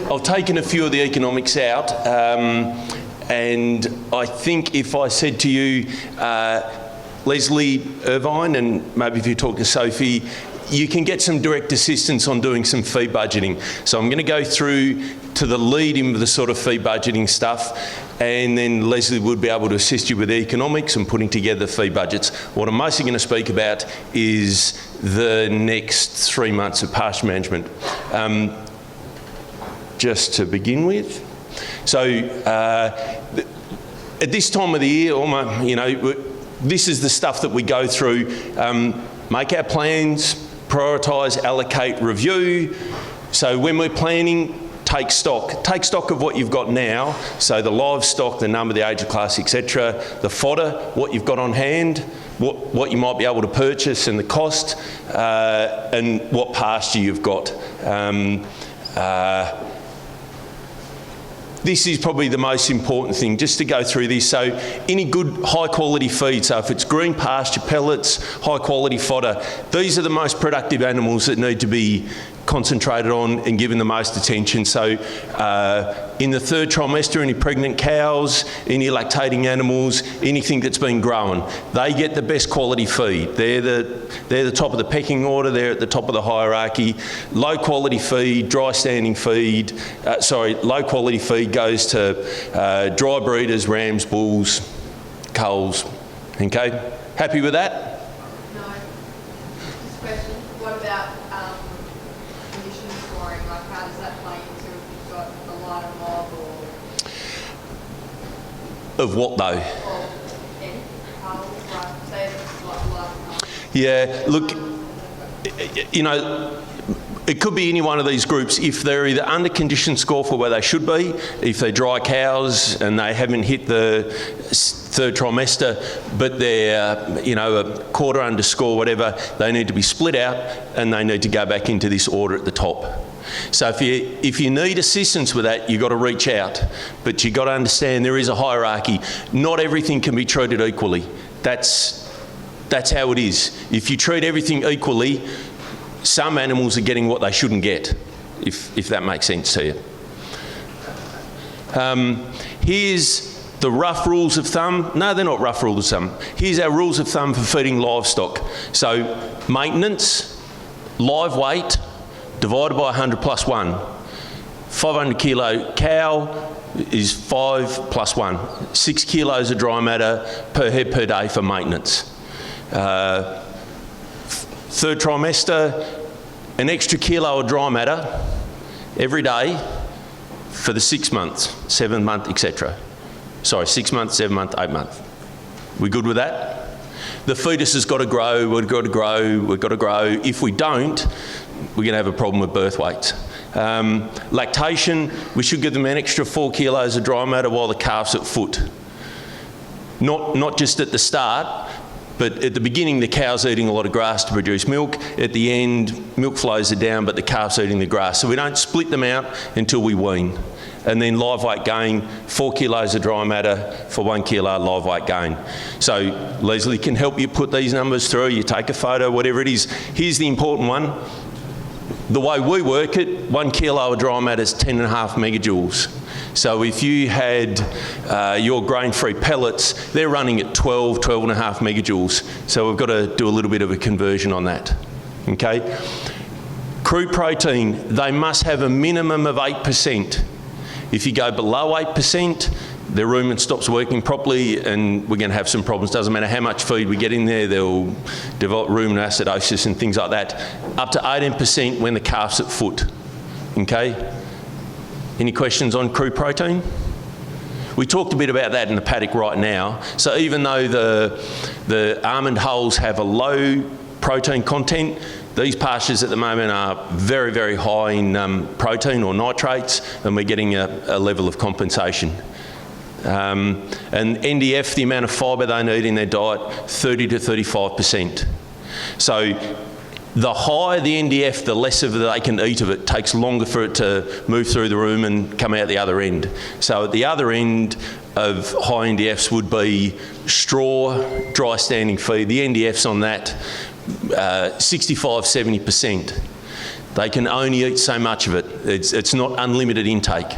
I've taken a few of the economics out, and I think if I said to you, Leslie Irvine, and maybe if you talk to Sophie, you can get some direct assistance on doing some fee budgeting. So I'm going to go through to the lead in the sort of fee budgeting stuff, and then Leslie would be able to assist you with the economics and putting together fee budgets. What I'm mostly going to speak about is the next 3 months of pasture management. Just to begin with. So at this time of the year, this is the stuff that we go through, make our plans, prioritise, allocate, review. So when we're planning, take stock of what you've got now, so the livestock, the number, the age of class, etc., the fodder, what you've got on hand, what you might be able to purchase and the cost, and what pasture you've got. This is probably the most important thing, just to go through this. So any good high quality feed, so if it's green pasture, pellets, high quality fodder, these are the most productive animals that need to be concentrated on and given the most attention. So in the third trimester, any pregnant cows, any lactating animals, anything that's been grown, they get the best quality feed. They're the top of the pecking order, they're at the top of the hierarchy. Low quality feed, dry standing feed, low quality feed goes to dry breeders, rams, bulls, culls. Okay, happy with that? No. Just a question, what about condition scoring? Like, how does that play into if you've got a lighter mob or... Of what though? Of any culls, like, say it's like lighter mob. Yeah, look, it could be any one of these groups. If they're either under condition score for where they should be, if they're dry cows and they haven't hit the third trimester, but they're, a quarter under score, whatever, they need to be split out and they need to go back into this order at the top. So if you need assistance with that, you've got to reach out, but you've got to understand there is a hierarchy. Not everything can be treated equally. That's how it is. If you treat everything equally, some animals are getting what they shouldn't get, if that makes sense to you. Here's the rough rules of thumb. No, they're not rough rules of thumb. Here's our rules of thumb for feeding livestock. So maintenance, live weight, divided by 100 plus 1. 500 kilo cow is 5 plus 1. 6 kilos of dry matter per head per day for maintenance. Third trimester, an extra kilo of dry matter every day for the 6 months, 7 month, etc. Sorry, 6 months, 7 month, 8 month. We good with that? The fetus has got to grow, we've got to grow, we've got to grow. If we don't, we're going to have a problem with birth weights. Lactation, we should give them an extra 4 kilos of dry matter while the calf's at foot. Not just at the start, but at the beginning the cow's eating a lot of grass to produce milk. At the end, milk flows are down, but the calf's eating the grass. So we don't split them out until we wean. And then live weight gain, 4 kilos of dry matter for 1 kilo live weight gain. So Leslie can help you put these numbers through, you take a photo, whatever it is. Here's the important one. The way we work it, 1 kilo of dry matter is 10.5 megajoules. So if you had your grain-free pellets, they're running at 12.5 megajoules. So we've got to do a little bit of a conversion on that, okay? Crude protein, they must have a minimum of 8%. If you go below 8%, the rumen stops working properly and we're going to have some problems. Doesn't matter how much feed we get in there, they'll develop rumen acidosis and things like that. Up to 18% when the calf's at foot, okay? Any questions on crude protein? We talked a bit about that in the paddock right now. So even though the almond hulls have a low protein content, these pastures at the moment are very, very high in protein or nitrates, and we're getting a level of compensation. And NDF, the amount of fibre they need in their diet, 30 to 35%. So the higher the NDF, the less of it they can eat of it. It takes longer for it to move through the room and come out the other end. So at the other end of high NDFs would be straw, dry standing feed. The NDFs on that, 65, 70%. They can only eat so much of it. It's not unlimited intake.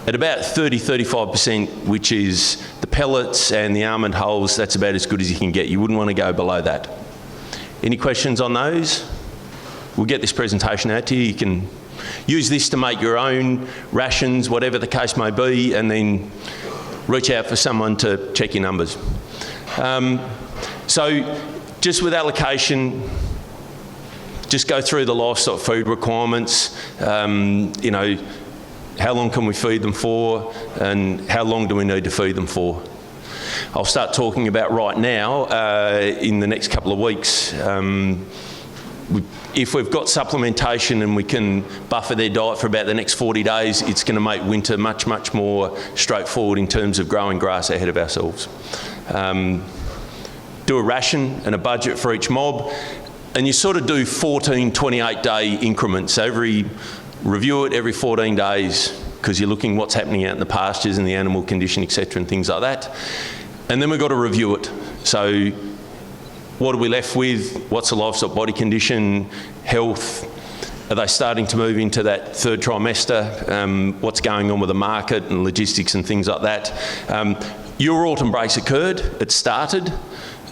At about 30-35%, which is the pellets and the almond hulls, that's about as good as you can get. You wouldn't want to go below that. Any questions on those? We'll get this presentation out to you. You can use this to make your own rations, whatever the case may be, and then reach out for someone to check your numbers. So just with allocation, just go through the livestock food requirements, you know, how long can we feed them for, and how long do we need to feed them for? I'll start talking about right now, in the next couple of weeks. If we've got supplementation and we can buffer their diet for about the next 40 days, it's going to make winter much, much more straightforward in terms of growing grass ahead of ourselves. Do a ration and a budget for each mob, and you sort of do 14, 28-day increments. Review it every 14 days, because you're looking what's happening out in the pastures and the animal condition, etc., and things like that. And then we've got to review it. So what are we left with? What's the livestock body condition, health? Are they starting to move into that third trimester? What's going on with the market and logistics and things like that? Your autumn breaks occurred. It started.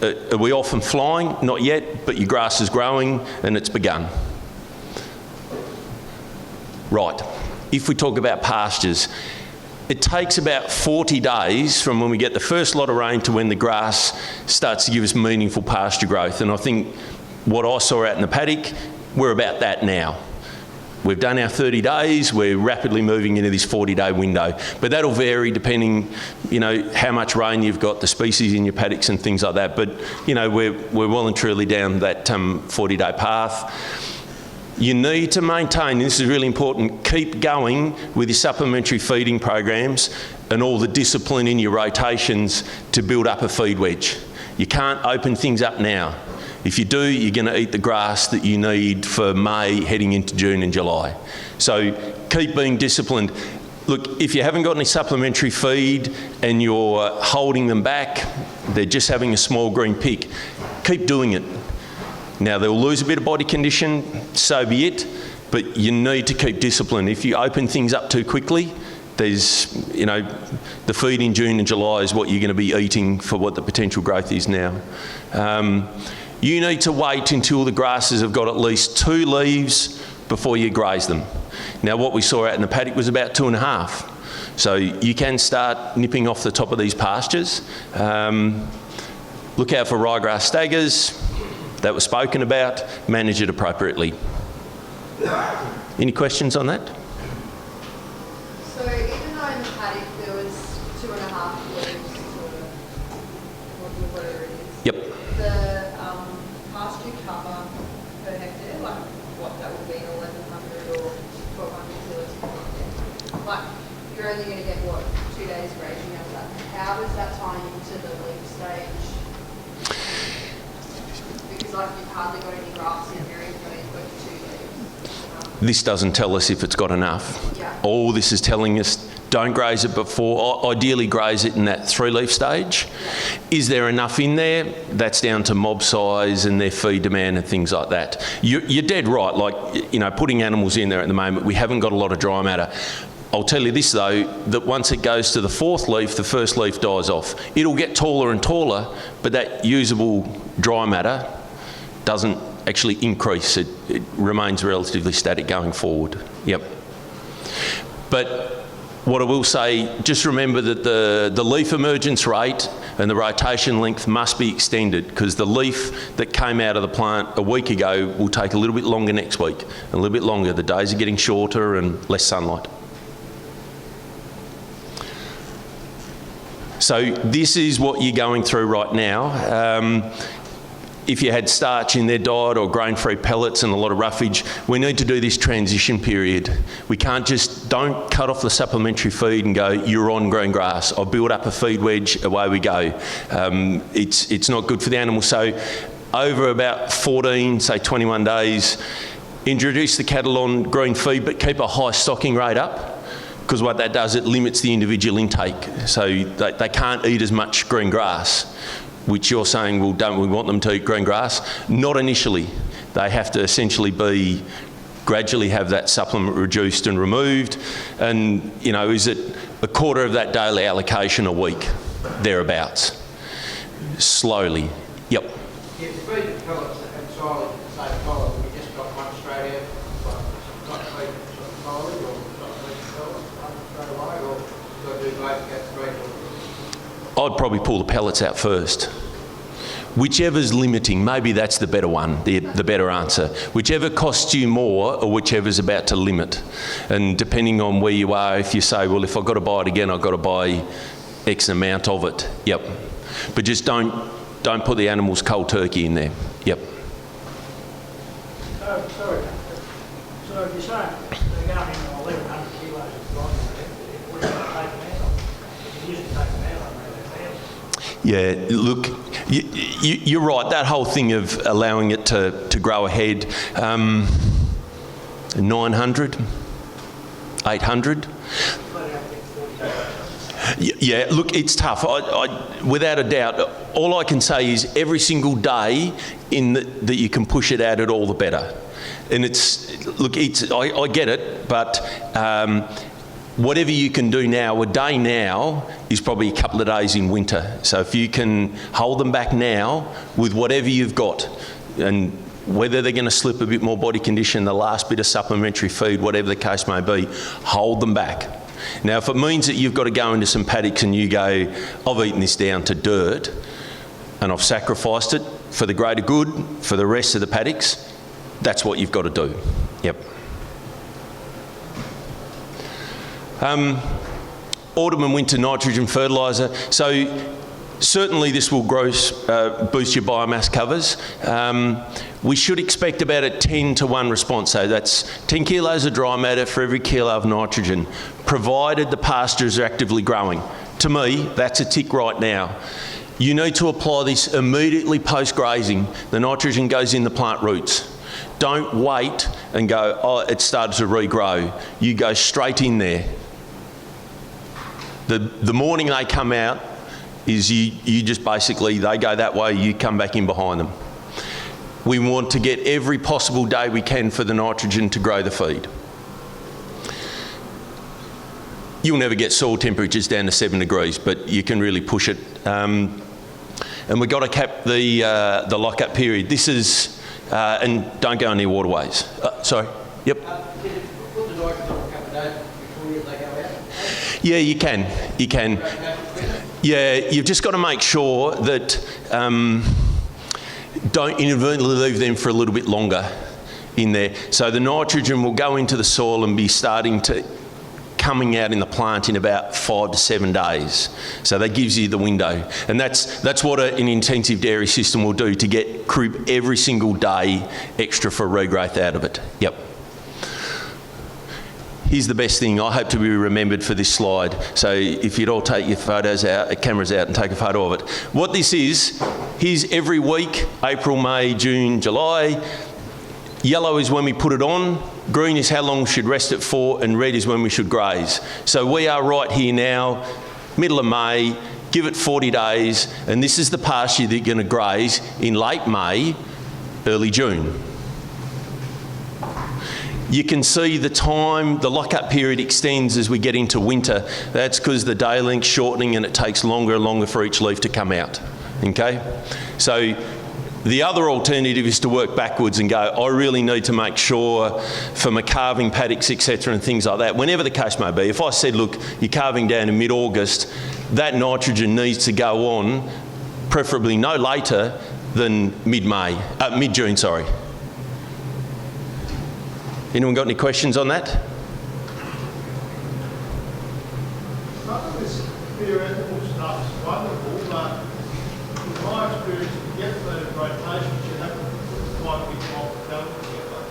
Are we off and flying? Not yet, but your grass is growing and it's begun. Right, if we talk about pastures, it takes about 40 days from when we get the first lot of rain to when the grass starts to give us meaningful pasture growth. And I think what I saw out in the paddock, we're about that now. We've done our 30 days, we're rapidly moving into this 40-day window. But that'll vary depending, you know, how much rain you've got, the species in your paddocks and things like that. But, you know, we're well and truly down that 40-day path. You need to maintain, this is really important, keep going with your supplementary feeding programs and all the discipline in your rotations to build up a feed wedge. You can't open things up now. If you do, you're going to eat the grass that you need for May heading into June and July. So keep being disciplined. Look, if you haven't got any supplementary feed and you're holding them back, they're just having a small green pick, keep doing it. Now, they'll lose a bit of body condition, so be it, but you need to keep discipline. If you open things up too quickly, there's, you know, the feed in June and July is what you're going to be eating for what the potential growth is now. You need to wait until the grasses have got at least 2 leaves before you graze them. Now, what we saw out in the paddock was about 2.5. So you can start nipping off the top of these pastures. Look out for ryegrass staggers. That was spoken about, manage it appropriately. Any questions on that? So even though in the paddock there was 2.5 leaves to whatever it is. Yep. The pasture cover per hectare, like what that would be, 1,100 or 1,200 kilos per hectare. Like you're only going to get what, 2 days grazing out of that. How does that tie into the leaf stage? Like you've hardly got any grass in there, even though you've got 2 leaves. This doesn't tell us if it's got enough. Yeah. All this is telling us, don't graze it before, ideally graze it in that 3-leaf stage. Yeah. Is there enough in there? That's down to mob size and their feed demand and things like that. You're dead right, like, you know, putting animals in there at the moment, we haven't got a lot of dry matter. I'll tell you this though, that once it goes to the 4th leaf, the 1st leaf dies off. It'll get taller and taller, but that usable dry matter doesn't actually increase. It remains relatively static going forward. Yep. But what I will say, just remember that the leaf emergence rate and the rotation length must be extended, because the leaf that came out of the plant a week ago will take a little bit longer next week, and a little bit longer. The days are getting shorter and less sunlight. So this is what you're going through right now. If you had starch in their diet or grain-free pellets and a lot of roughage, we need to do this transition period. We can't just, don't cut off the supplementary feed and go, you're on green grass. I'll build up a feed wedge, away we go. It's not good for the animal. So over about 14, say 21 days, introduce the cattle on green feed, but keep a high stocking rate up, because what that does, it limits the individual intake. So they can't eat as much green grass, which you're saying, well, don't we want them to eat green grass? Not initially. they have to essentially gradually have that supplement reduced and removed. And, you know, is it a quarter of that daily allocation a week, thereabouts? Slowly, yep. Yeah, to feed the pellets and silage at the same time, we just got one straight out, not feed silage or not feed pellets straight away, or got to do both, get straight or... I'd probably pull the pellets out first. Whichever's limiting, maybe that's the better one, the better answer. Whichever costs you more or whichever's about to limit. And depending on where you are, if you say, well, if I've got to buy it again, I've got to buy X amount of it. Yep. But just don't put the animals cold turkey in there. Yep. So you're saying they're going in 1,100 kilos of grain, what are you going to take them out on? You usually take them out on around 1,000. Yeah, look, you're right. That whole thing of allowing it to grow ahead, 900, 800. Yeah, look, it's tough. Without a doubt, all I can say is every single day that you can push it out at all, the better. And I get it, but whatever you can do now, a day now is probably a couple of days in winter. So if you can hold them back now with whatever you've got, and whether they're going to slip a bit more body condition, the last bit of supplementary feed, whatever the case may be, hold them back. Now, if it means that you've got to go into some paddocks and you go, I've eaten this down to dirt and I've sacrificed it for the greater good, for the rest of the paddocks, that's what you've got to do. Yep. Autumn and winter nitrogen fertiliser. So certainly this will boost your biomass covers. We should expect about a 10 to 1 response. So that's 10 kilos of dry matter for every kilo of nitrogen, provided the pastures are actively growing. To me, that's a tick right now. You need to apply this immediately post-grazing. The nitrogen goes in the plant roots. Don't wait and go, oh, it started to regrow. You go straight in there. The morning they come out is you just basically, they go that way, you come back in behind them. We want to get every possible day we can for the nitrogen to grow the feed. You'll never get soil temperatures down to 7 degrees, but you can really push it. And we've got to cap the lock-up period. This is, and don't go near waterways. Sorry, yep. Put the nitrogen on a couple of days before they go out? Yeah, you can. Yeah, you've just got to make sure that don't inadvertently leave them for a little bit longer in there. So the nitrogen will go into the soil and be coming out in the plant in about 5 to 7 days. So that gives you the window. And that's what an intensive dairy system will do, to get croup every single day extra for regrowth out of it. Yep. Here's the best thing, I hope to be remembered for this slide. So if you'd all take your cameras out and take a photo of it. What this is, here's every week, April, May, June, July. Yellow is when we put it on, green is how long we should rest it for, and red is when we should graze. So we are right here now, middle of May, give it 40 days, and this is the pasture that you're going to graze in late May, early June. You can see the time, the lock-up period extends as we get into winter. That's because the day length's shortening and it takes longer and longer for each leaf to come out, okay? So the other alternative is to work backwards and go, I really need to make sure for my calving paddocks, etc., and things like that, whenever the case may be. If I said, look, you're calving down in mid-August, that nitrogen needs to go on, preferably no later than mid-June, sorry. Anyone got any questions on that? Some of this theoretical stuff is wonderful, but in my experience, to get the rotations, you have to put quite a bit more cover together.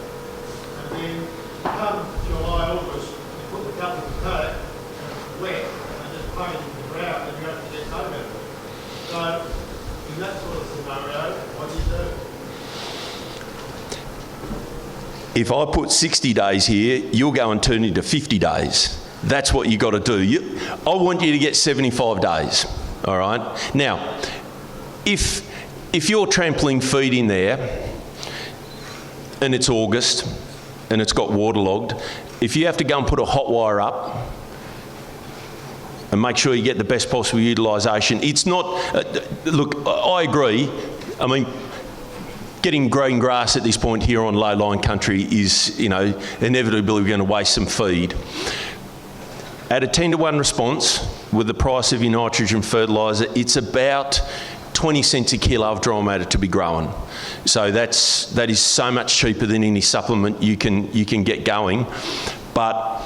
And then come July, August, you put the cover in the paddock, and it's wet, and just paint it in the ground, and you have to get no out of it. So, in that sort of scenario, what do you do? If I put 60 days here, you'll go and turn into 50 days. That's what you got to do. I want you to get 75 days, all right? Now, if you're trampling feed in there, and it's August and it's got waterlogged, if you have to go and put a hot wire up and make sure you get the best possible utilisation, it's not, look, I agree. I mean, getting green grass at this point here on low-lying country is, you know, inevitably going to waste some feed. At a 10-to-1 response, with the price of your nitrogen fertiliser, it's about 20 cents a kilo of dry matter to be growing. So that is so much cheaper than any supplement you can get going. But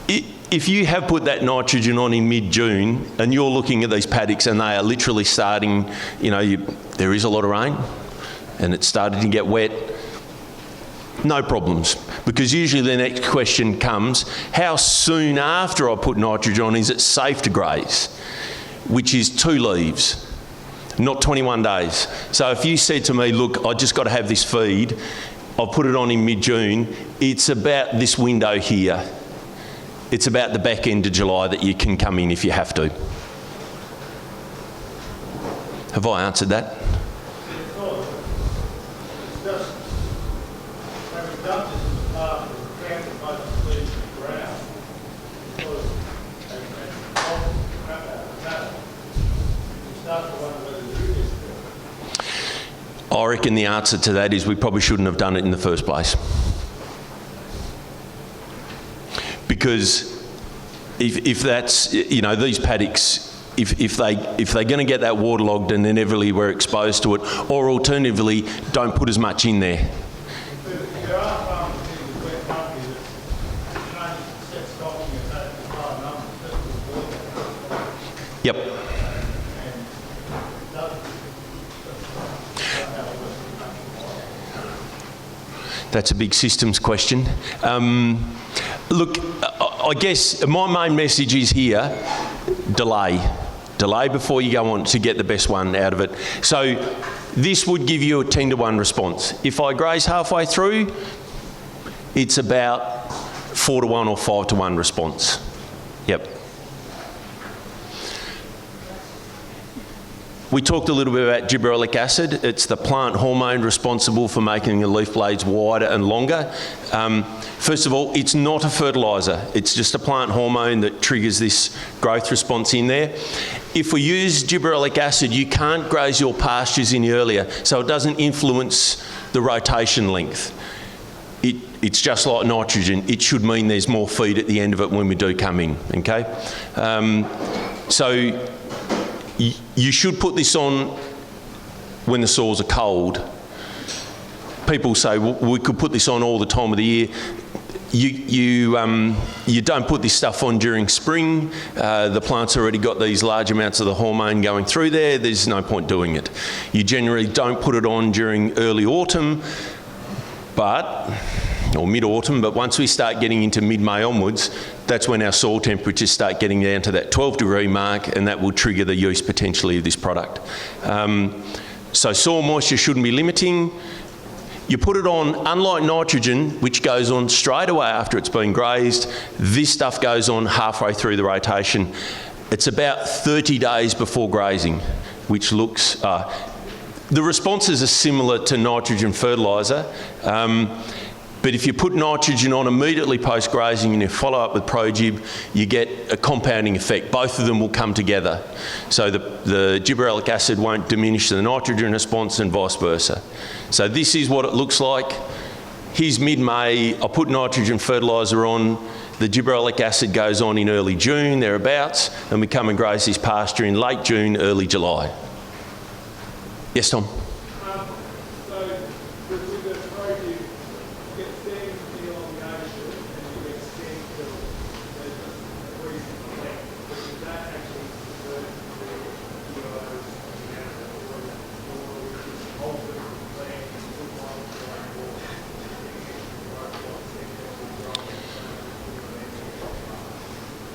if you have put that nitrogen on in mid-June and you're looking at these paddocks and they are literally starting, you know, there is a lot of rain and it's starting to get wet, no problems. Because usually the next question comes, how soon after I put nitrogen on is it safe to graze? Which is 2 leaves, not 21 days. So if you said to me, look, I just got to have this feed, I'll put it on in mid-June, it's about this window here. It's about the back end of July that you can come in if you have to. Have I answered that? I reckon the answer to that is we probably shouldn't have done it in the first place. Because if that's, you know, these paddocks, if they're going to get that waterlogged and inevitably we're exposed to it, or alternatively, don't put as much in there. There are farmers in the wet country that set stocking at that high numbers. Yep. That's a big systems question. Look, I guess my main message is here, delay. Delay before you go on to get the best one out of it. So this would give you a 10-to-1 response. If I graze halfway through, it's about 4-to-1 or 5-to-1 response. Yep. We talked a little bit about gibberellic acid. It's the plant hormone responsible for making the leaf blades wider and longer. First of all, it's not a fertiliser. It's just a plant hormone that triggers this growth response in there. If we use gibberellic acid, you can't graze your pastures any earlier, so it doesn't influence the rotation length. It's just like nitrogen. It should mean there's more feed at the end of it when we do come in, okay? So you should put this on when the soils are cold. People say, well, we could put this on all the time of the year. You don't put this stuff on during spring. The plant's already got these large amounts of the hormone going through there. There's no point doing it. You generally don't put it on during early autumn, or mid-autumn, but once we start getting into mid-May onwards, that's when our soil temperatures start getting down to that 12-degree mark, and that will trigger the use potentially of this product. So soil moisture shouldn't be limiting. You put it on, unlike nitrogen, which goes on straight away after it's been grazed, this stuff goes on halfway through the rotation. It's about 30 days before grazing, which looks, the responses are similar to nitrogen fertiliser, but if you put nitrogen on immediately post-grazing and you follow up with ProGib, you get a compounding effect. Both of them will come together. So the gibberellic acid won't diminish the nitrogen response and vice versa. So this is what it looks like. Here's mid-May, I put nitrogen fertiliser on, the gibberellic acid goes on in early June, thereabouts, and we come and graze this pasture in late June, early July. Yes, Tom?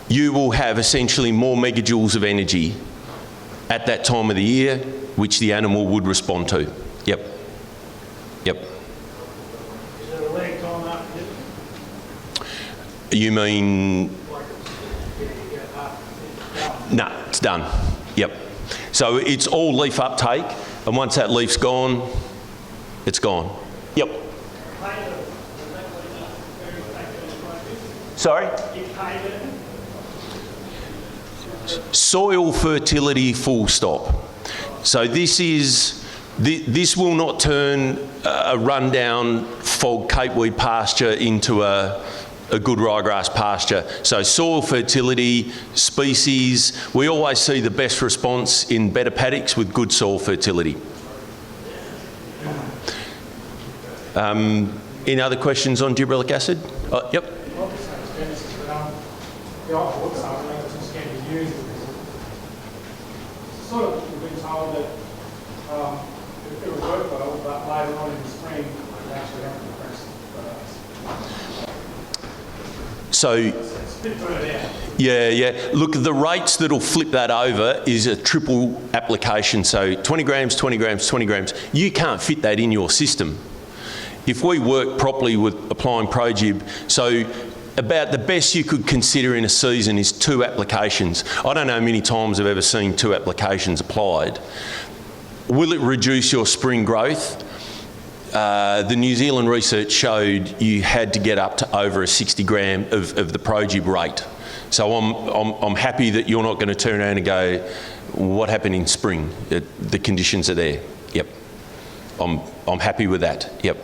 You will have essentially more megajoules of energy at that time of the year, which the animal would respond to. Yep. Yep. Is there a lag time after this? You mean? No, it's done. Yep. So it's all leaf uptake, and once that leaf's gone, it's gone. Yep. Sorry? Soil fertility, full stop. So this will not turn a rundown fog capeweed pasture into a good ryegrass pasture. So soil fertility, species, we always see the best response in better paddocks with good soil fertility. Any other questions on gibberellic acid? Yep. Sort of we've been told that it will work well, but later on in the spring, it actually have to press So, it's a bit further out. yeah. Look, the rates that'll flip that over is a triple application. So 20 grams, 20 grams, 20 grams. You can't fit that in your system. If we work properly with applying ProGib, so about the best you could consider in a season is 2 applications. I don't know how many times I've ever seen 2 applications applied. Will it reduce your spring growth? The New Zealand research showed you had to get up to over a 60 gram of the ProGib rate. So I'm happy that you're not going to turn around and go, what happened in spring? The conditions are there. Yep. I'm happy with that. Yep.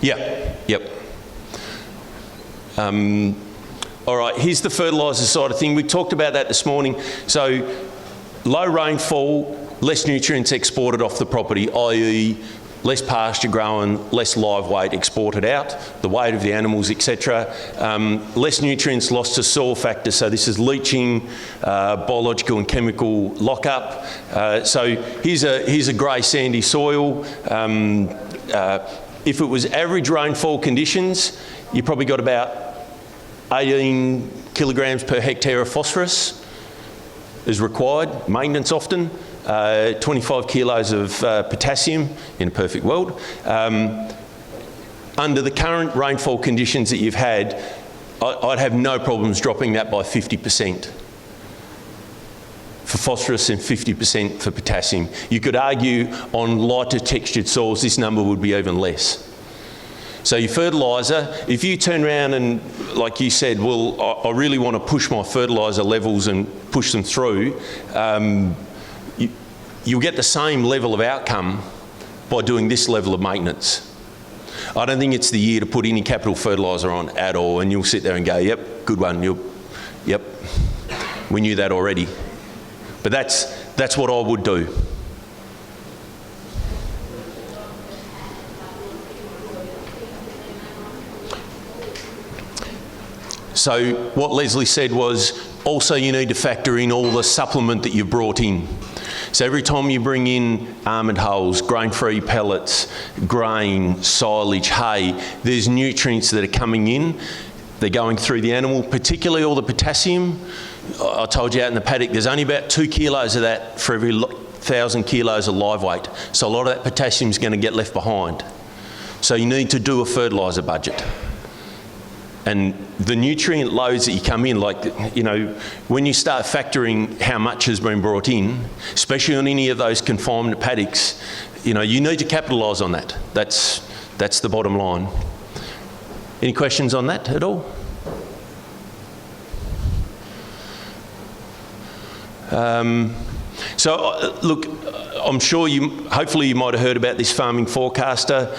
Yep. All right, here's the fertiliser side of thing. We talked about that this morning. So low rainfall, less nutrients exported off the property, i.e. less pasture growing, less live weight exported out, the weight of the animals, etc. Less nutrients lost to soil factors, so this is leaching, biological and chemical lockup. So here's a grey sandy soil. If it was average rainfall conditions, you probably got about 18 kilograms per hectare of phosphorus is required, maintenance often, 25 kilos of potassium in a perfect world. Under the current rainfall conditions that you've had, I'd have no problems dropping that by 50% for phosphorus and 50% for potassium. You could argue on lighter textured soils this number would be even less. So your fertiliser, if you turn around and, like you said, well, I really want to push my fertiliser levels and push them through, you'll get the same level of outcome by doing this level of maintenance. I don't think it's the year to put any capital fertiliser on at all, and you'll sit there and go, yep, good one, yep, we knew that already. But that's what I would do. So what Leslie said was, also you need to factor in all the supplement that you've brought in. So every time you bring in almond hulls, grain-free pellets, grain, silage, hay, there's nutrients that are coming in. They're going through the animal, particularly all the potassium. I told you out in the paddock, there's only about 2 kilos of that for every 1,000 kilos of live weight. So a lot of that potassium is going to get left behind. So you need to do a fertiliser budget. And the nutrient loads that you come in, like, you know, when you start factoring how much has been brought in, especially on any of those confinement paddocks, you know, you need to capitalise on that. That's the bottom line. Any questions on that at all? Look, I'm sure hopefully you might have heard about this farming forecaster.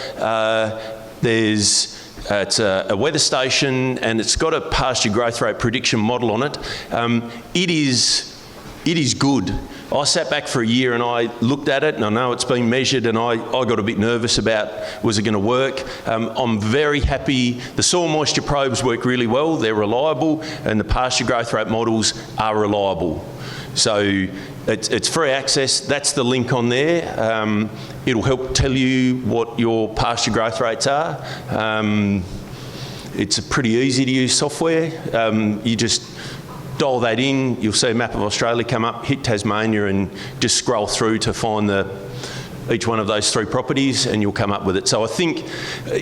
It's a weather station and it's got a pasture growth rate prediction model on it. It is good. I sat back for a year and I looked at it, and I know it's been measured, and I got a bit nervous about, was it going to work? I'm very happy. The soil moisture probes work really well, they're reliable, and the pasture growth rate models are reliable. So it's free access. That's the link on there. It'll help tell you what your pasture growth rates are. It's a pretty easy to use software. You just dial that in, you'll see a map of Australia come up, hit Tasmania and just scroll through to find each one of those 3 properties, and you'll come up with it. So I think,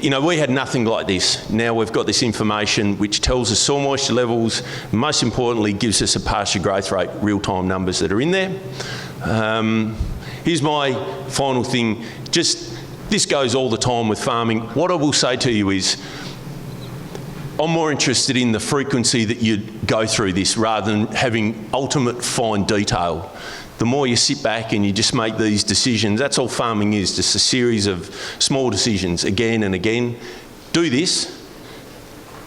you know, we had nothing like this. Now we've got this information which tells us soil moisture levels, most importantly gives us a pasture growth rate, real-time numbers that are in there. Here's my final thing. Just, this goes all the time with farming. What I will say to you is, I'm more interested in the frequency that you go through this rather than having ultimate fine detail. The more you sit back and you just make these decisions, that's all farming is, just a series of small decisions again and again. Do this.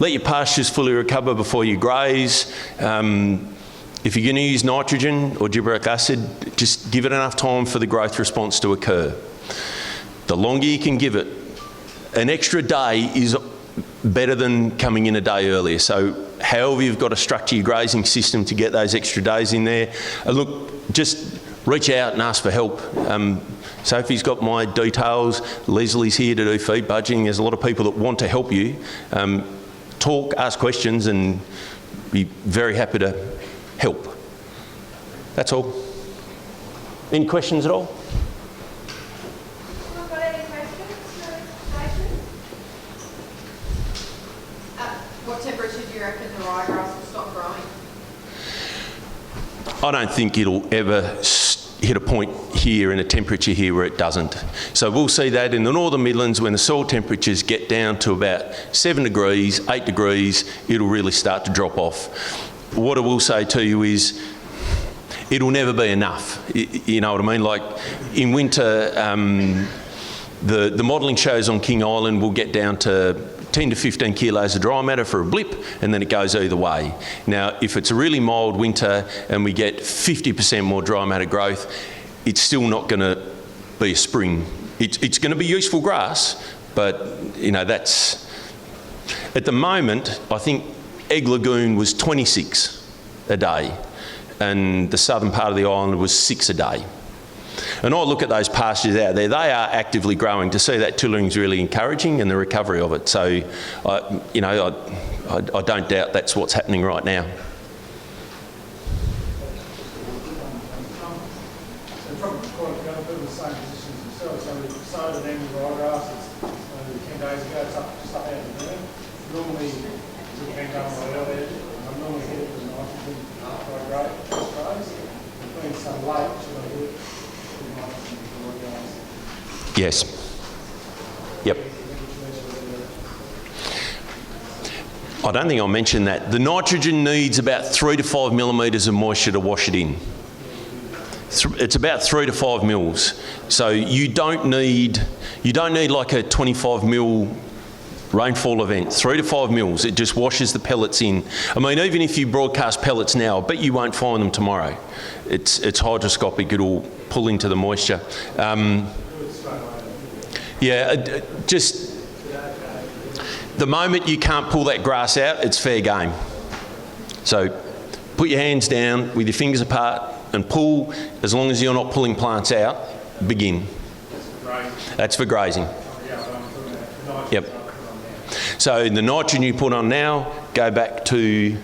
Let your pastures fully recover before you graze. If you're going to use nitrogen or gibberellic acid, just give it enough time for the growth response to occur. The longer you can give it, an extra day is better than coming in a day earlier. So however you've got to structure your grazing system to get those extra days in there, look, just reach out and ask for help. Sophie's got my details, Leslie's here to do feed budgeting. There's a lot of people that want to help you. Talk, ask questions, and be very happy to help. That's all. Any questions at all? Anyone got any questions for Jason? What temperature do you reckon the ryegrass will stop growing? I don't think it'll ever hit a point here in a temperature here where it doesn't. So we'll see that in the Northern Midlands when the soil temperatures get down to about 7 degrees, 8 degrees, it'll really start to drop off. What I will say to you is it'll never be enough. You know what I mean? Like in winter, the modelling shows on King Island will get down to 10 to 15 kilos of dry matter for a blip, and then it goes either way. Now, if it's a really mild winter and we get 50% more dry matter growth, it's still not going to be a spring. It's going to be useful grass, but you know, that's, at the moment, I think Egg Lagoon was 26 a day, and the southern part of the island was 6 a day. And I look at those pastures out there, they are actively growing. To see that tillering is really encouraging, and the recovery of it. So, I don't doubt that's what's happening right now. So probably quite a bit of the same positions themselves. So we sowed an annual ryegrass, maybe 10 days ago, it's just up out of there. Normally, we've been going right earlier. I normally hit it with nitrogen sprays. There's been some late, should I do it? Yes. Yep. I don't think I mentioned that. The nitrogen needs about 3 to 5 millimetres of moisture to wash it in. It's about 3 to 5 mils. So you don't need like a 25 mil rainfall event. 3 to 5 mils. It just washes the pellets in. I mean, even if you broadcast pellets now, I bet you won't find them tomorrow. It's hygroscopic. It'll pull into the moisture. Just the moment you can't pull that grass out, it's fair game. So put your hands down with your fingers apart and pull. As long as you're not pulling plants out, begin. That's for grazing. Yep. So the nitrogen you put on now, go back to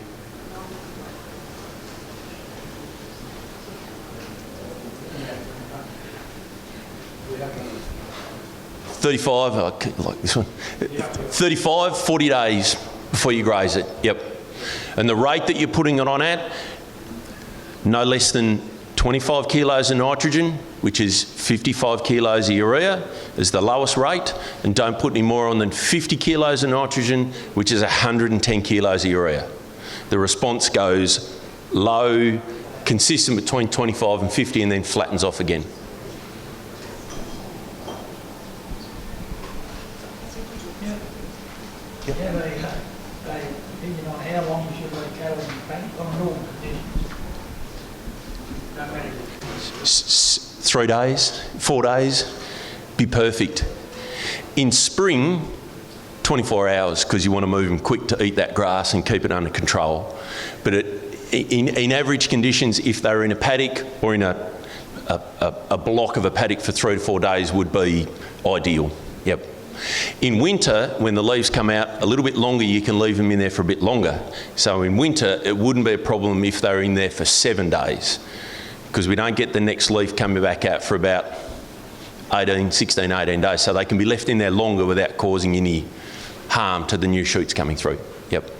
35, like this one, 35, 40 days before you graze it, yep. And the rate that you're putting it on at, no less than 25 kilos of nitrogen, which is 55 kilos of urea, is the lowest rate, and don't put any more on than 50 kilos of nitrogen, which is 110 kilos of urea. The response goes low, consistent between 25 and 50, and then flattens off again. Have a opinion on how long you should let cattle in the paddock on normal conditions? 3 days, 4 days, be perfect. In spring, 24 hours, because you want to move them quick to eat that grass and keep it under control. But in average conditions, if they're in a paddock or in a block of a paddock for 3 to 4 days would be ideal. Yep. In winter, when the leaves come out a little bit longer, you can leave them in there for a bit longer. So in winter, it wouldn't be a problem if they're in there for 7 days, because we don't get the next leaf coming back out for about 16, 18 days. So they can be left in there longer without causing any harm to the new shoots coming through. Yep.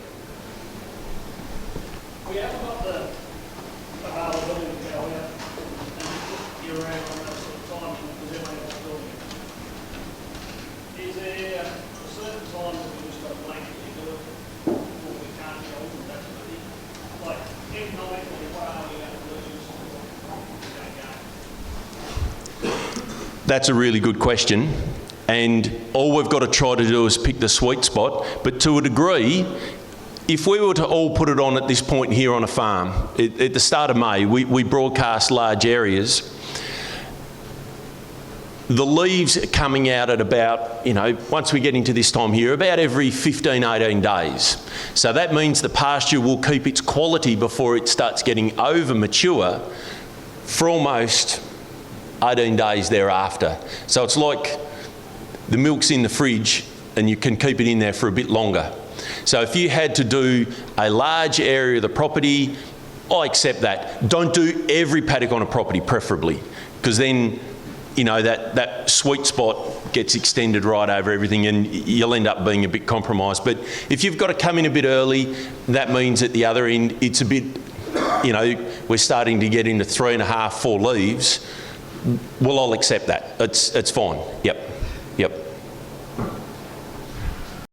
We haven't got the availability of cattle yet, and year round on that sort of time, because everyone else is doing it. Is there a certain time that we just got to blanket do it, or we can't go with that sort of thing? Like, economically, what are we going to lose? That's a really good question. And all we've got to try to do is pick the sweet spot. But to a degree, if we were to all put it on at this point here on a farm, at the start of May, we broadcast large areas. The leaves are coming out at about, once we get into this time here, about every 15, 18 days. So that means the pasture will keep its quality before it starts getting over mature for almost 18 days thereafter. So it's like the milk's in the fridge and you can keep it in there for a bit longer. So if you had to do a large area of the property, I accept that. Don't do every paddock on a property, preferably, because then, that sweet spot gets extended right over everything and you'll end up being a bit compromised. But if you've got to come in a bit early, that means at the other end, it's a bit, we're starting to get into 3.5, 4 leaves. Well, I'll accept that. It's fine. Yep.